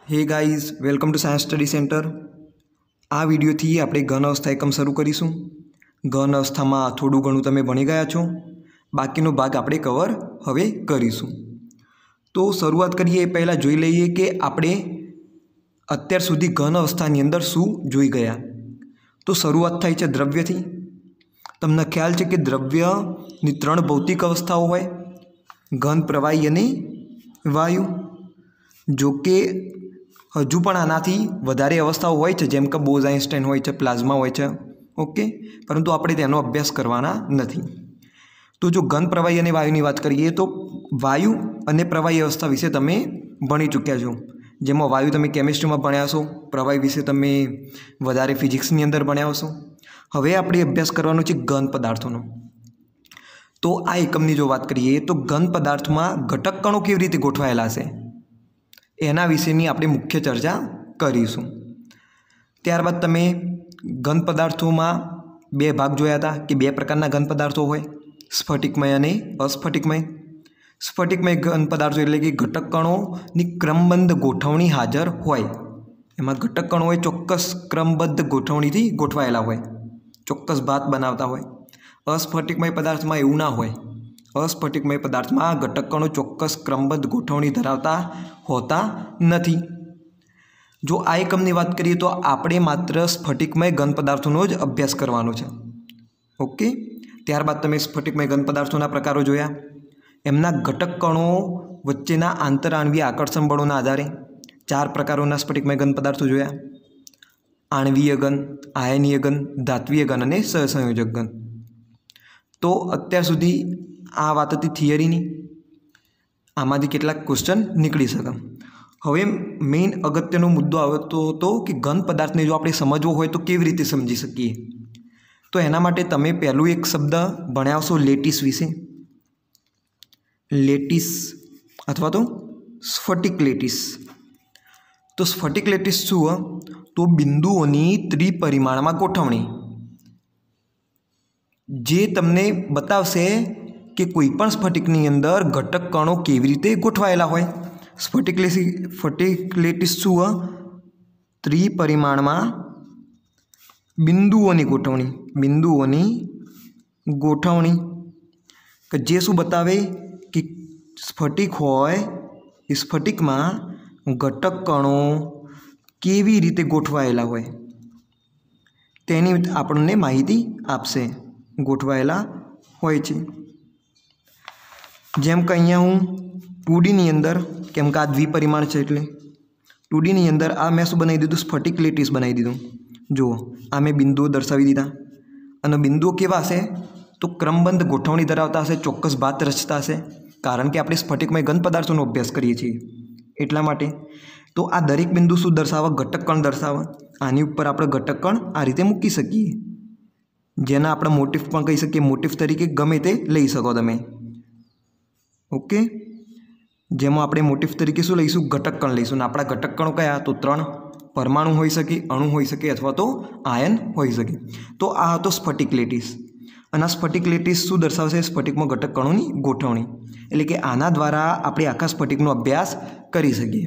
Hey guys welcome to science study centre. आ video थी આપણે ઘન અવસ્થા એકમ શરૂ કરીશું। ઘન અવસ્થામાં થોડું ઘણું તમે ભણી ગયા છો, બાકીનો ભાગ આપણે કવર હવે કરીશું। તો શરૂઆત કરીએ એ પહેલાં જોઈ લઈએ કે આપણે અત્યાર સુધી ઘન અવસ્થાની અંદર શું જોઈ ગયા। તો શરૂઆત થાય છે દ્રવ્યથી। તમને ખ્યાલ છે કે દ્રવ્યની ત્રણ ભૌતિક અવસ્થાઓ હોય, ઘન, પ્રવાહી અને વાયુ। जो कि हजू पण आनाथी वधारे अवस्थाओं होय छे, जेम के बोज-आइंस्टाइन होय छे, प्लाज्मा होय छे, ओके, परंतु आपणे तेनो अभ्यास करवाना नथी। तो जो घन, प्रवाही अने वायुनी वात करीए तो वायु अने प्रवाही अवस्था विषे तमे भणी चूक्या छो, जेमां वायु तमे केमिस्ट्री में भण्या हशो, प्रवाही विषे तमे वधारे फिजिक्सनी अंदर भण्या हशो। हवे आपणे अभ्यास करवानो छे घन पदार्थोनो। तो आ एकमनी जो वात करीए तो घन पदार्थमां घटक कणो केवी रीते गोठवायेला छे एना विषयनी आपणे मुख्य चर्चा करीशुं। त्यारबाद तमे घन पदार्थों में बे भाग जोया था कि बे प्रकारना घन पदार्थों होय, स्फटिकमय अने अस्फटिकमय। स्फटिकमय घन पदार्थों एटले कि घटक कणोनी क्रमबद्ध गोठवणी हाजर होय, एमां घटक कणो होय चोक्कस क्रमबद्ध गोठवणीथी गोठवायेला होय, चोक्कस भात बनावता होय। अस्फटिकमय पदार्थ में एवुं ना होय। अस्फटिकमय पदार्थ में घटक कणो चोक्कस क्रमबद्ध गोठवणी धरावता होता नहीं। जो आ एकमनी बात करिए तो आपणे मात्र स्फटिकमय घन पदार्थों ज अभ्यास करवानो छे, ओके। त्यारबाद तमे स्फटिकमय घन पदार्थों प्रकारो जोया, एमना घटक कणों वच्चेना आंतरआण्वीय आकर्षण बळोना आधारे चार प्रकारोना स्फटिकमय घन पदार्थों जोया, आणवीय घन, आयनीय घन, धात्वीय घन अने सहसंयोजक घन। तो अत्यार सुधी आ वात हती थियरीनी, आमांथी केटलाक क्वेश्चन निकળી શકે। હવે મેઇન અગત્યનો મુદ્દો આવતો હતો કે ઘન પદાર્થને જો આપણે સમજવો હોય તો કેવી રીતે સમજી શકીએ। તો એના માટે તમે પહેલું એક શબ્દ ભણ્યા હશો લેટિસ વિશે, લેટિસ અથવા તો સ્ફટિક લેટિસ। તો સ્ફટિક લેટિસ શું હોય? તો બિંદુઓની ત્રિપરિમાણમાં ગોઠવણી, જે તમને બતાવશે कि कोईपण स्फटिकनी अंदर घटक कणों केवी रीते गोठवायेला होय। स्फटिक लेटिस शुं होय? त्रिपरिमाणमां बिंदुओनी गोठवणी, बिंदुओनी गोठवणी के जे शुं बतावे कि स्फटिक होय ए स्फटिकमां घटक कणों केवी रीते गोठवायेला होय तेनी आपणने माहिती आपशे। गोठवायेला होय छे। जेम कि अहींया हूँ 2D नी अंदर, केम के आ द्विपरिमाण है एटले 2D नी अंदर आ मैं शुं बनावी दीधुं? स्फटिक लेटिस बनावी दीधुं। जुओ आ मैं बिंदुओ दर्शावी दीधा अने बिंदुओ केवा हशे? तो क्रमबद्ध गोठवणी धरावता हशे, चोक्कस भात रचता हशे, कारण के आपणे स्फटिकमय घन पदार्थोनो अभ्यास करीए छीए एटला माटे। तो आ दरेक बिंदु शुं दर्शावे? घटक कण दर्शावे। आनी उपर आपणे घटक कण आ रीते मूकी शकीए, जेना आपणे मोटिफ पण कही शकीए, मोटिफ तरीके गमे ते लई शको तमे, ओके। जेमां आपणे मोटिफ तरीके शुं लईशुं? घटक कण लईशुं। आपणा घटक कणो कया? तो 3 परमाणु होई शके, अणु होई शके अथवा तो आयन होई शके। तो आ हतो स्फटिक लेटिस अने आ स्फटिक लेटिस शुं दर्शावशे? स्फटिकमां घटक कणोनी गोठवणी, एटले के आना द्वारा आपणे आखा स्फटिकनो अभ्यास करी शकीए।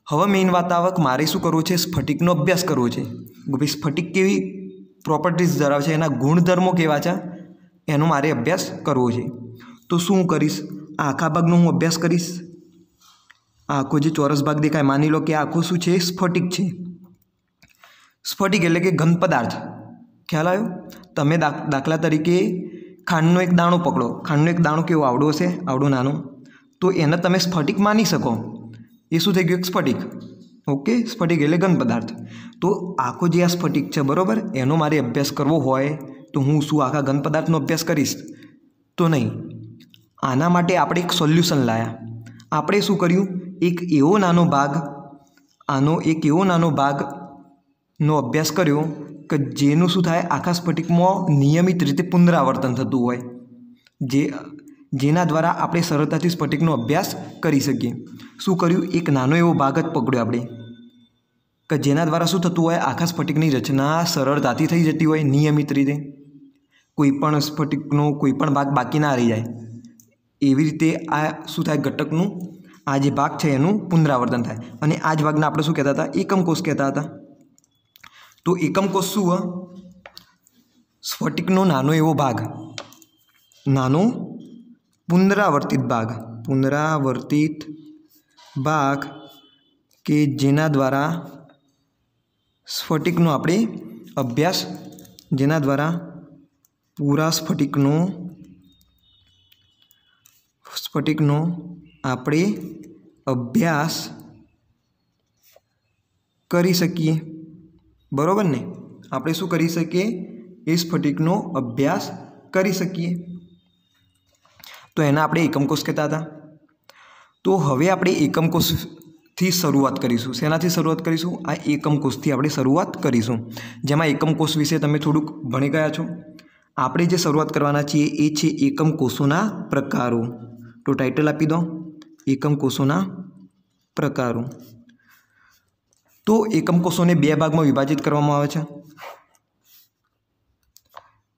हवे मेन वात आवे के मारे शुं करवुं छे? स्फटिकनो अभ्यास करवो छे। भाई स्फटिक केवी प्रोपर्टीज धरावे छे, एना गुणधर्मो केवा छे, एनो मारे अभ्यास करवो छे। तो शुं करीश? आखा भागनो हूँ अभ्यास करीश। आखो जो चौरस भाग देखाय, मानी लो कि आखो शुं छे? स्फटिक छे। स्फटिक एटले के घन पदार्थ, ख्याल आव्यो? तमे दाखला तरीके खांडनो एक दाणो पकड़ो, खांडनो एक दाणो केवो आवडो हशे, आवडो नानो, तो एने तमे स्फटिक मानी शको। ए शुं थई गयुं? एक स्फटिक, ओके। स्फटिक एटले घन पदार्थ। तो आखो जे आ स्फटिक छे, बरोबर, एनो मारे अभ्यास करवो होय तो हूँ शुं आखा घन पदार्थनो अभ्यास करीश? तो नहीं। आना माटे आपणे एक सोल्यूशन लाया। आपणे शुं कर्युं? एक एवो नानो भाग, आनो एक एवो नानो भागनो अभ्यास कर्यो के जेनुं शुं थाय? आखा स्फटिकमां नियमित रीते पुनरावर्तन थतुं होय, जेना द्वारा आपणे सरळताथी स्फटिकनो अभ्यास करी शकीए। शुं कर्युं? एक नानो एवो भाग ज पकड्यो आपणे के जेना द्वारा शुं थतुं होय? आखा स्फटिकनी रचना सरळताथी थई जती होय, नियमित रीते। कोईपण स्फटिकनो कोईपण भाग बाकी ना रही जाय, एवी रीते आ शुं थाय? घटकनुं आ जे भाग छे एनुं पुनरावर्तन थाय अने आ ज भागने आपणे शुं कहेता हता एकम कोष कहेता हता। तो एकम कोष शुं ह स्फटिकनो नानो एवो भाग नानो पुनरावर्तित भाग के जेना द्वारा स्फटिकनो आपणे अभ्यास जेना द्वारा पूरा स्फटिकनो આપણે અભ્યાસ કરી શકીએ બરાબર ને આપણે શું કરી શકીએ એ સ્ફટિકનો અભ્યાસ કરી શકીએ તો એના આપણે એકમ કોષ કહેતા હતા। તો હવે આપણે એકમ કોષથી શરૂઆત કરીશું। શેનાથી શરૂઆત કરીશું? આ એકમ કોષથી આપણે શરૂઆત કરીશું જેમાં એકમ કોષ વિશે તમે થોડુંક ભણી ગયા છો। આપણે જે શરૂઆત કરવાના છીએ એ છે એકમ કોષોના પ્રકારો। तो टाइटल आपी दो एकम कोषोना प्रकारों। तो एकम कोषों ने बे भाग में विभाजित करवामां आवे छे।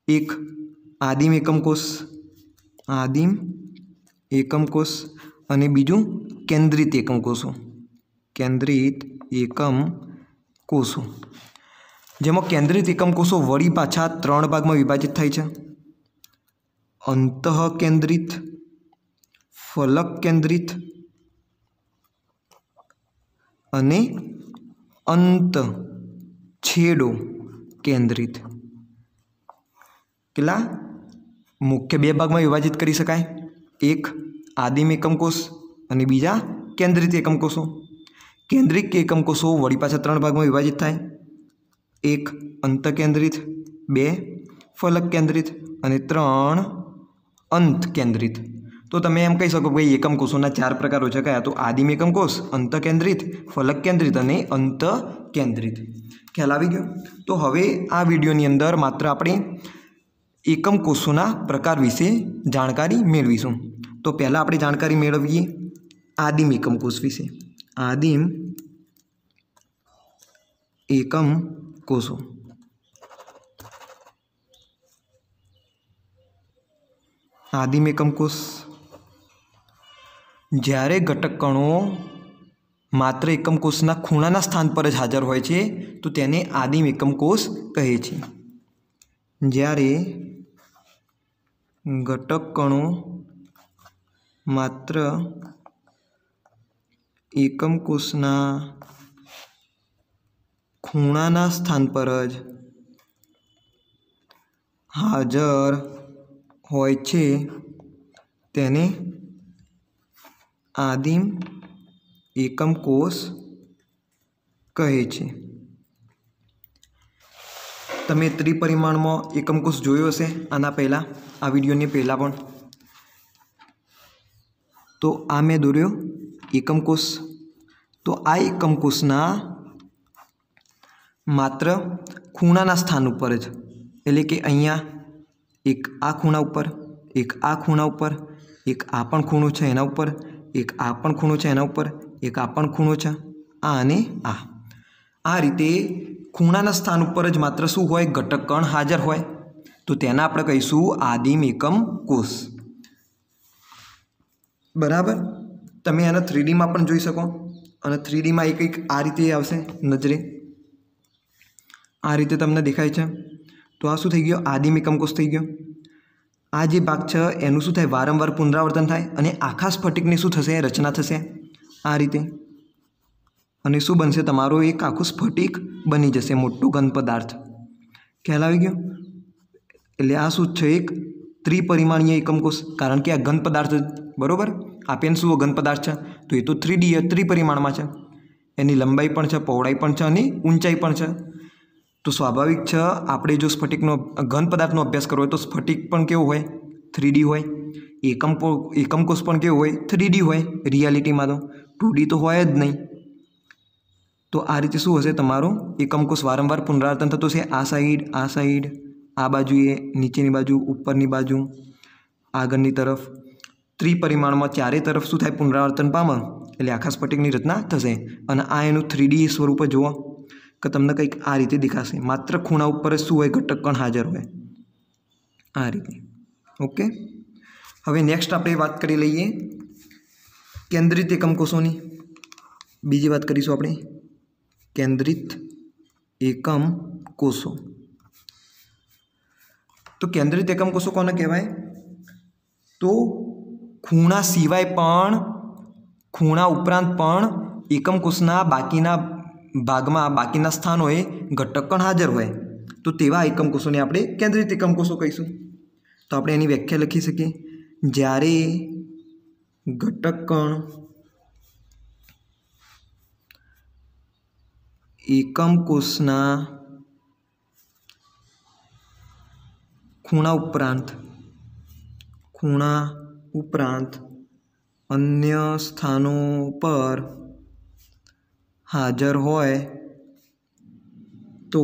एक आदिम एकम कोष अने बीजू केंद्रित एकम कोषों जेमां केंद्रित एकम कोषों वળી पाछा 3 भाग में विभाजित थाय छे। अंतः केंद्रित, फलक केंद्रित अने अंत छेडो केंद्रित। केटला मुख्य बे भाग में विभाजित करी शकाय। एक आदिम एकम कोष अने बीजा केंद्रित एकम कोषों। केंद्रित एकम कोषों वળી पाछा 3 भाग में विभाजित थाय। एक अंत केंद्रित, 2 फलक केंद्रित अने 3 अंत केंद्रित। तो तमे एम कही सको भाई एकम कोषोना 4 प्रकारो छे कया? तो आदिम एकम कोष, अंत केंद्रित, फलक केंद्रित अने अंत केंद्रित। ख्याल आवी गयो? तो हवे आ विडियोनी अंदर मात्र आपणे एकम कोषोना प्रकार विषे जाणकारी मेळवीशुं। तो पहला आपणे जाणकारी मेळवीए आदिम एकम कोष विषे। आदिम एकम कोषो आदिम एकम कोष જ્યારે ઘટક કણો માત્ર એકમ કોષના ખૂણાના સ્થાન પર જ હાજર હોય છે તો તેને આદિમ એકમ કોષ કહે છે। જ્યારે ઘટક કણો માત્ર એકમ કોષના ખૂણાના સ્થાન પર જ હાજર હોય છે તેને आदिम एकम कोष कहे छे। तमे त्रिपरिमाण में एकम कोष जोयो हशे आना पहला आ विडियोनी पहला पण। तो आ मैं दोर्यो एकम कोष। तो आ एकम कोषना मात्र खूणाना स्थान पर ज एटले के अहींया एक आ खूणा उपर, एक आ खूणा उपर, एक आ पण खूणो छे एना उपर, एक आ पण खूणो छे एना उपर, एक आ पण खूणो छे आ अने आ रीते खूणाना स्थान पर ज मात्र शुं होय घटक कण हाजर होय तो तेना आपणे कहीशुं आदिम एकम कोष। बराबर? तमे आने 3D में पण जोई शको अने 3D में एक आ रीते आवशे नजरे आ रीते तमने देखाय छे। तो आ शुं थई गयो आदिम एकम कोष थई गयो। आ जे भाग छे एनुं शुं थाय वारंवार पुनरावर्तन थाय अने आखा स्फटिकनी शुं थशे रचना थशे आ रीते अने शुं बनशे तमारो एक आखुं स्फटिक बनी जशे मोटुं घन पदार्थ। ख्याल आवी गयो? एटले आ शुं छे एक त्रिपरिमाणीय एकम कोष कारण के आ घन पदार्थ बरोबर आ पेन शुं घन पदार्थ छे तो ये तो 3D त्रिपरिमाणमां छे। एनी लंबाई पण छे, पहोळाई पण छे अने ऊंचाई पण छे। तो स्वाभाविक है आपणे जो स्फटिकनो घन पदार्थनो अभ्यास करवो तो स्फटिक पण केवो होय 3D होय। एकम कोष पण केवो होय 3D होय। रियालिटी में तो 2D तो होय ज नहीं। तो आ रीते शुं हशे तमारो एकम कोष वारंवार पुनरावर्तन थतो छे। आ साइड आ बाजुए, नीचेनी बाजू, उपरनी बाजू, आगळनी तरफ त्रिपरिमाण में चारे तरफ शुं थाय पुनरावर्तन पामे एटले आखा स्फटिकनी रचना थशे। अने आ एनुं 3D स्वरूप जुओ कि तमने कंईक आ रीते देखाशे मात्र खूणा उपर शुं होय घटक कण हाजर होय आ रीते। ओके, हवे नेक्स्ट आपणे वात करी लईए केंद्रित एकम कोषोनी बीजी बात करीशुं आपणे केंद्रित एकम कोषो। तो केंद्रित एकम कोषो कोने कहेवाय? तो खूणा सिवाय पण खूणा उपरांत पण एकम कोषना बाकीना भागमां बाकीना स्थानोए घटककण हाजर होय तो तेवा एकम कोषोने आपणे केंद्रित एकम कोषो कहीशुं। तो आपणे एनी व्याख्या लखी सकीए, ज्यारे घटककण एकम कोषना खूणा उपरांत अन्य स्थानों पर हाजर होय तो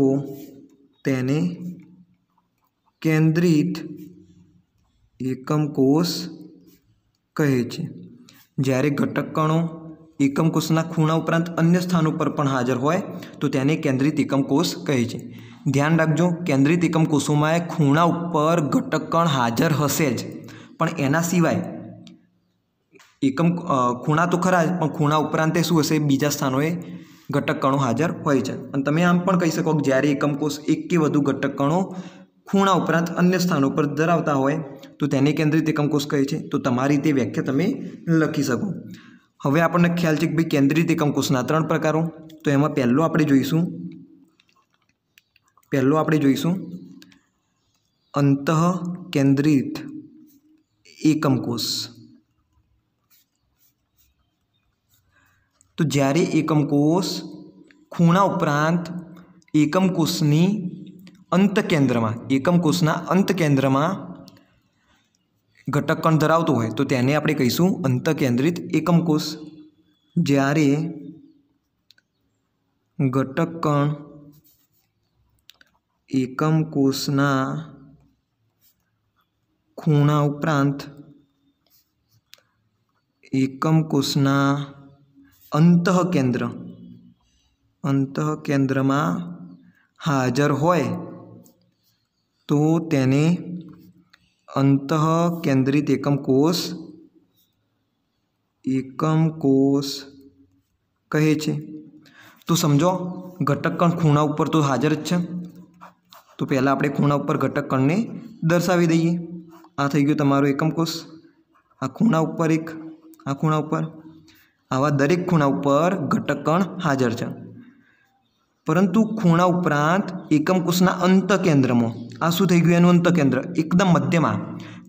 तेने केंद्रित एकम कोष कहे छे। ज्यारे घटककणों एकम कोषना खूणा उपरांत अन्य स्थानों पर पण हाजर होय तो तेने केंद्रित एकम कोष कहे छे। ध्यान राखजो, केंद्रित एकम कोषोमां खूणा उपर घटककण हाजर हशे ज, पण एना सिवाय एकम खूणा तो खरा ज पण खूणा उपरांते शुं हशे बीजा स्थानोए घटककणों हाजर होय छे। अने तमे आम पण कही शको कि ज्यारे एकम कोष एक के वधु घटककणों खूणा उपरांत अन्य स्थानों पर धरावता होय तो तेने केंद्रित एकम कोष कहे छे। तो तमारी ते व्याख्या तमे लखी शको। हवे आपणे ख्याल छे कि भाई केंद्रित एकम कोषना त्रण प्रकारो। तो एमां पहेलो आपणे जोईशुं अंतः केंद्रित एकम कोष। तो ज्यारे एकम कोष खूणा उपरांत एकम कोषनी अंत केंद्रमा एकम कोषना अंत केंद्रमा घटककण धरावतो होय तो तेने आपणे कहीशुं अंत केंद्रित एकम कोष। ज्यारे घटककण एकम कोषना खूणा उपरांत एकम कोषना अंतःकेंद्रमा हाजर होय तो तेने अंतःकेंद्रित एकम कोष कहे छे। तो समझो घटककण खूणा उपर तो हाजर ज छे तो पहला आपणे खूणा उपर घटककणने दर्शावी दईए। आ थई गयो तमारो एकम कोष। आ खूणा उपर एक, आ खूणा उपर, आवा दरेक खूणा उपर घटककण हाजर छे। परंतु खूणा उपरांत एकम कोषना अंतकेंद्रमां आ शुं थई गयुं एनुं अंतकेंद्र एकदम मध्यमां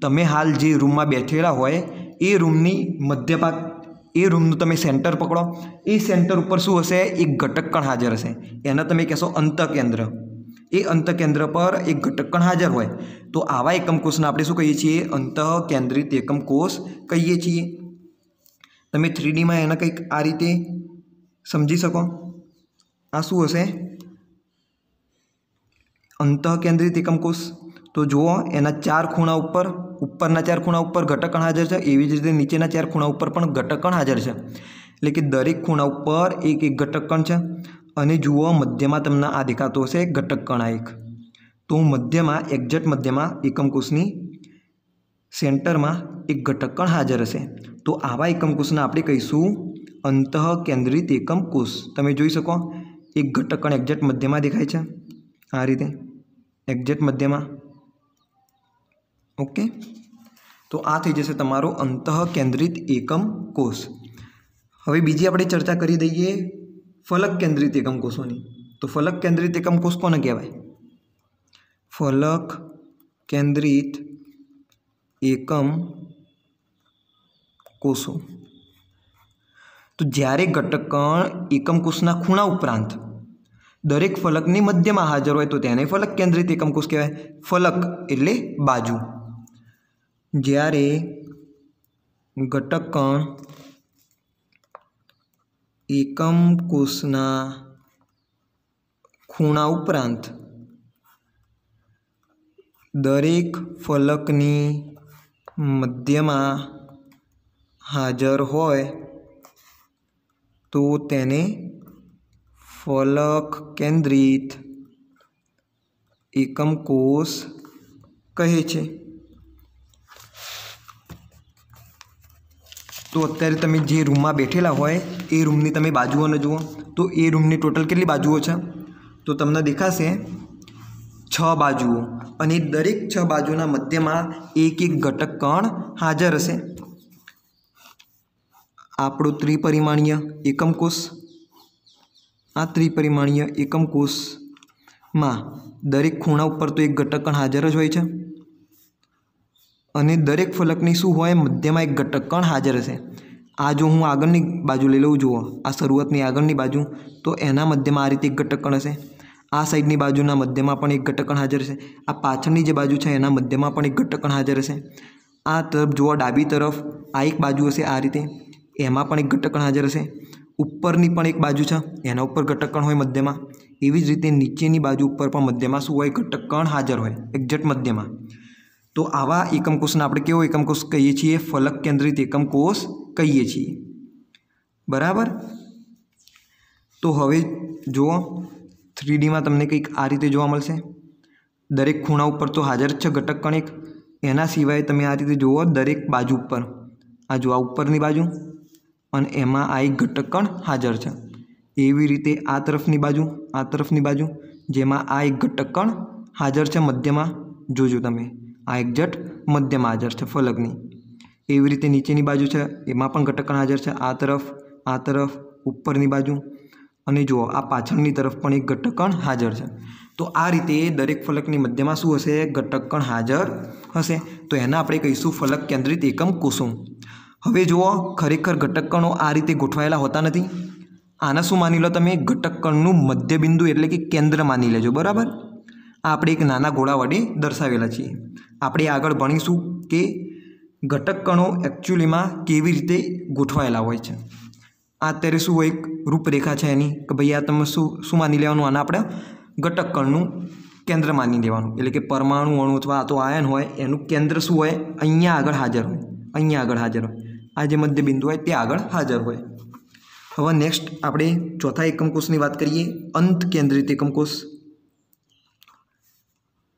तमे हाल जे रूममां बेठेला होय ए रूमनी मध्य भाग ए रूमनुं तमे सेंटर पकड़ो ए सेंटर उपर शुं हशे एक घटककण हाजर हशे एने तमे कहेशो अंतकेंद्र। ए अंतकेंद्र पर एक घटककण हाजर होय तो आवा एकम कोषने आपणे शुं कहीए छीए अंतःकेंद्रित एकम कोष कहीए छीए। तमे 3D में एने कंईक आ रीते समझी शको। आ शुं हशे अंतःकेंद्रित एकम कोष। तो जुओ एना चार खूणा उपर उपरना चार खूणा उपर घटककण हाजर छे एवी ज रीते नीचेना चार खूणा उपर पण घटककण हाजर छे એટલે કે દરેક ખૂણા ઉપર એક એક ઘટકકણ છે અને જુઓ મધ્યમાં તમને આ દેખાતો હશે ઘટકકણ આ એક। તો મધ્યમાં એક્ઝેક્ટ મધ્યમાં એકમ કોષની સેન્ટરમાં એક ઘટકકણ હાજર હશે તો આવા એકમ કોષને આપણે કહીશું અંતઃકેન્દ્રિત એકમ કોષ। તમે જોઈ શકો એક ઘટકકણ એક્ઝેક્ટ મધ્યમાં દેખાય છે આ રીતે એક્ઝેક્ટ મધ્યમાં। ओके, तो आ थी जैसे तमारो अंतःकेंद्रित एकम कोष। हवे बीजी आपणे चर्चा करी दईए फलक केंद्रित एकम कोषोनी। तो फलक केंद्रित एकम कोष कोने कहेवाय? फलक केंद्रित एकम कोषो। तो ज्यारे घटककण एकम कोषना खूणा उपरांत दरेक फलकनी मध्यमां हाजर होय तो तेने फलक केंद्रित एकम कोष कहेवाय। फलक एटले बाजू। ज्यारे घटककण एकम कोषना खूणा उपरांत दरेक फलकनी मध्यमां हाजर होय तो तेने फलक केंद्रित एकम कोष कहे छे। तो तो अत्यारे तमे जे रूम में बैठेला होय ए रूमनी तमे बाजुओने जुओ तो ए रूमनी टोटल केटली बाजुओ छे तो तमने देखाशे 6 बाजुओ अने दरेक 6 बाजुना मध्यमां एक एक घटक कण हाजर हशे। आपणो त्रिपरिमाणीय एकम कोष आ त्रिपरिमाणीय एकम कोष में दरेक खूणा पर तो एक घटक कण हाजर ज होय छे अने दरेक फलकनी शुं होय मध्यमां एक घटक कण हाजर हशे। आ जो हूँ आगळनी बाजू लई लऊं जुओ आ शरूआतनी आगळनी बाजू तो एना मध्यमां आ रीते एक घटक कण हशे। आ साइडनी बाजुना मध्यमां पण एक घटक कण हाजर हशे। आ पाछळनी जे बाजू छे एना मध्यमां पण एक घटक कण हाजर हशे। आ तरफ जुओ डाबी तरफ आ एक बाजू हशे आ रीते एमां पण एक घटक कण हाजर हशे। उपरनी पण एक बाजू छे एना उपर घटक कण होय मध्यमां एवी ज रीते नीचेनी बाजू उपर पण मध्यमां शुं होय घटक कण हाजर होय एक्जेक्ट मध्यमां। तो आवा एकम कोषने आपणे केवो एकम कोष कहीए छीए फलक केंद्रित एकम कोष कहीए छीए बराबर। तो हवे जुओ 3D में तमने कंईक आ रीते जोवा मळशे। दरेक खूणा पर तो हाजर छे घटक कण एक एना सिवाय तमे आ रीते जुओ दरेक बाजू पर आ जो आ उपरनी बाजू अने एमां आ एक घटक कण हाजर छे। एवी रीते आ तरफनी बाजू जेमां आ एक घटक कण हाजर छे मध्यमां जोजो तमे आ एक्जेक्ट मध्यमां हाजर छे फलकनी। एवी रीते नीचेनी बाजू छे एमां पण घटक कण हाजर छे आ तरफ उपरनी बाजू अने जुओ आ पाछळनी तरफ पण एक घटक कण हाजर छे। तो आ रीते दरेक फलकनी मध्यमां शुं हशे घटक कण हाजर हशे। तो एना आपणे कहीशुं फलक केंद्रित एकम कोषो। हवे जुओ खरेखर घटक कणो आ रीते गोठवायेला होता नथी। आने शुं मानी लो तमे घटक कणनुं मध्यबिंदु एटले के केंद्र मानी लेजो बराबर। आपणे एक नाना गोळा वडे दर्शावेला छीए। आपणे आगळ भणीशुं के घटक कणो एक्चुअलीमां केवी रीते गोठवायेला होय छे। आ अत्यारे शुं एक रूपरेखा छे एनी के भाई आ तमे शुं मानी लेवानुं आने आपणे घटक कणनुं केंद्र मानी लेवानुं एटले के परमाणु अणु अथवा तो आयन होय एनुं केंद्र शुं होय अहींया आगळ हाजर होय अहींया आगळ हाजर होय आ जे मध्यबिंदु होय ते आगळ हाजर होय। हवे नेक्स्ट आपणे चौथा एकम कोषनी वात करीए अंत केंद्रित एकम कोष।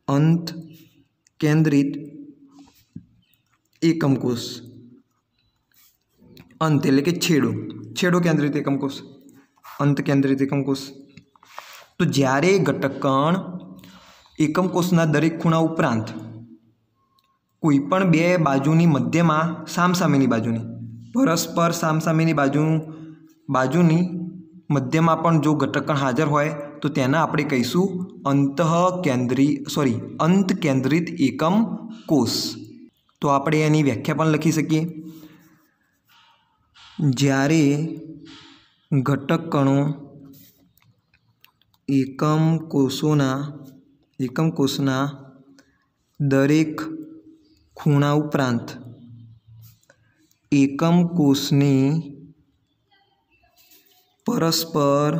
अंत केंद्रित एकम कोष अंत एटले के छेड़ो केंद्रित एकम कोष अंत केंद्रित एकम कोष। तो ज्यारे घटक कण एकम कोषना दरेक खूणा उपरांत कोईपण बे बाजुनी मध्यमां सामसामेनी बाजुनी परस्पर सामसामेनी बाजुनी मध्यमां पण जो घटक कण हाजर होय तो तेना आपणे कहीशुं अंत केंद्रित एकम कोष। तो आपणे एनी व्याख्या पण लखी सकीए ज्यारे घटक कणो एकम कोषना दरेक खूणा उपरांत एकम कोषनी परस्पर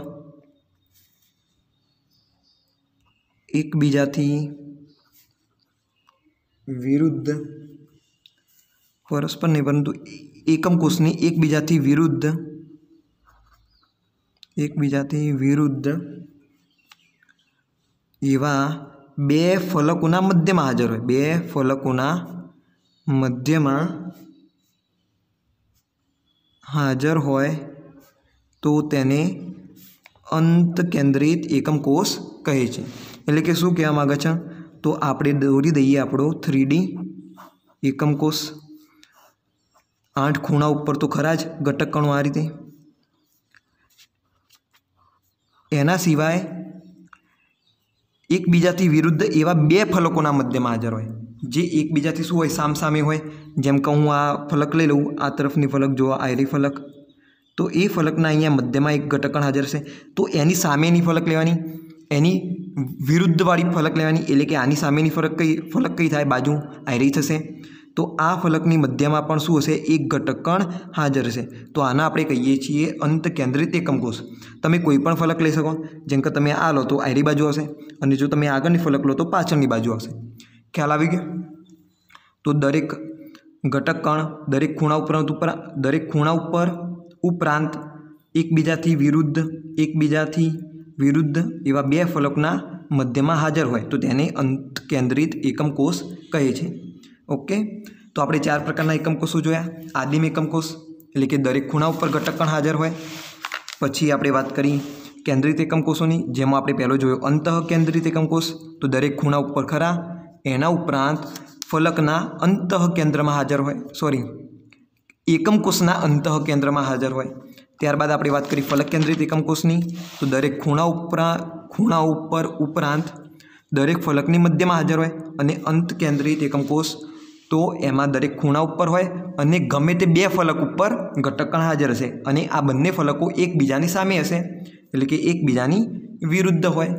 एकबीजाथी विरुद्ध परस्पर नहीं परंतु एकम कोषनी एकबीजाथी विरुद्ध एवा बे फलकोना मध्यमां हाजर होय बे फलकोना मध्यमां हाजर होय तो तेने अंत केंद्रित एकम कोष कहे छे। एटले के शुं कहेवा मागे छे तो आपणे दोरी दईए आपणो 3D एकम कोष 8 खूणा उपर तो खरा ज घटक कणो आ रीते एना सिवाय एकबीजाथी विरुद्ध एवा बे फलकोना मध्यमां हाजर होय जे एकबीजाथी शुं होय सामसामे होय। जेम के हूँ आ फलक लई लऊं आ तरफनी फलक जो आयरी फलक तो ए फलकना अहींया मध्यमां एक घटक कण हाजर छे तो एनी सामेनी फलक लेवानी एनी विरुद्धवाળી फलक लेवानी एटले के आनी सामेनी फलक कई थाय बाजू आयरी थशे तो आ फलकनी मध्यमां पण शुं हशे एक घटक कण हाजर हशे। तो आना आपणे कहीए छीए अंत केंद्रित एकम कोष। तमे कोईपण फलक लई शको जेम के तमे आ लो तो आयरी बाजू आवशे अने जो तमे आगळनी फलक लो तो पाछळनी बाजू आवशे। ख्याल आवी गयो। तो दरेक घटक कण दरेक खूणा उपर उपरांत एकबीजाथी विरुद्ध एवा बे फलकना मध्यमां हाजर होय तो तेने अंत केंद्रित एकम कोष कहे छे। ओके तो आपणे 4 प्रकारना एकम कोषो जोया। आदिम एकम कोष એટલે કે દરેક ખૂણા ઉપર ઘટકકણ હાજર હોય। પછી આપણે વાત કરી કેન્દ્રિત એકમ કોષોની, જેમાં આપણે પહેલો જોયો અંતઃ કેન્દ્રિત એકમ કોષ, તો દરેક ખૂણા ઉપર ખરા। એના ઉપરાંત ફલકના અંતઃ કેન્દ્રમાં હાજર હોય, એકમ કોષના અંતઃ કેન્દ્રમાં હાજર હોય। ત્યારબાદ આપણે વાત કરી ફલક કેન્દ્રિત એકમ કોષની, તો દરેક ખૂણા ઉપર ઉપરાંત દરેક ફલકની મધ્યમાં હાજર હોય। અને અંત કેન્દ્રિત એકમ કોષ, તો એમાં દરેક ખૂણા ઉપર હોય અને ગમે તે બે ફલક ઉપર ઘટકકણ હાજર હશે અને આ બંને ફલકો એકબીજાની સામે હશે, એટલે કે એકબીજાની વિરુદ્ધ હોય।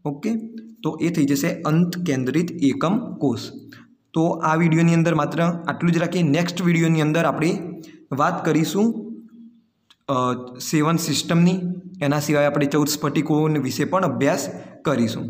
ઓકે, તો એ થઈ જશે અંત કેન્દ્રિત એકમ કોષ। તો આ વિડીયોની અંદર માત્ર આટલું જ રાખીએ। નેક્સ્ટ વિડીયોની અંદર આપણે વાત કરીશું 7 સિસ્ટમની, એના સિવાય આપણે 14 સ્ફટિકો વિશે પણ અભ્યાસ કરીશું।